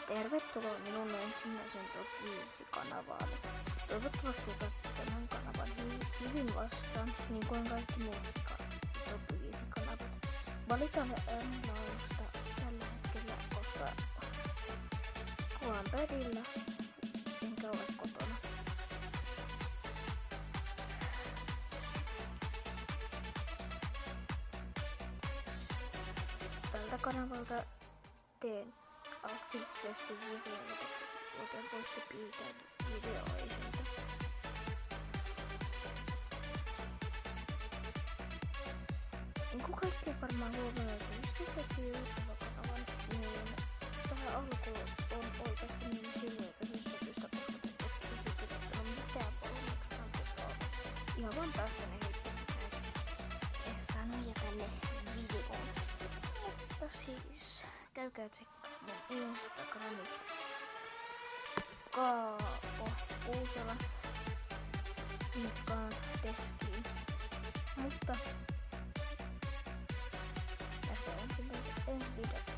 Tervetuloa minun ensimmäisen Top 5 kanavaan. Toivottavasti otatte tämän kanavan hyvin vastaan, niin kuin kaikki muut Top 5 kanavat. Valitaan äänenlaadusta tällä hetkellä, koska olen perillä enkä ole kotona. Tältä kanavalta teen aktiivisesti videoita, joten voitte pyytää videoaiheita. Niin kuin kaikki varmaan huomioitu, jos tekee YouTube-kanavan, niin tähän alkuun on oikeasti niin hirveätä hyssätystä, koska te ette pidättänyt mitään polumekkaan tekoa. Ihan vaan päästä ne sanoja tänne videoon. Mutta siis käykää tsekkaa mun Instagramin Kaapo Uusela linkkaan deskiin. Mutta nähdään ensi videossa.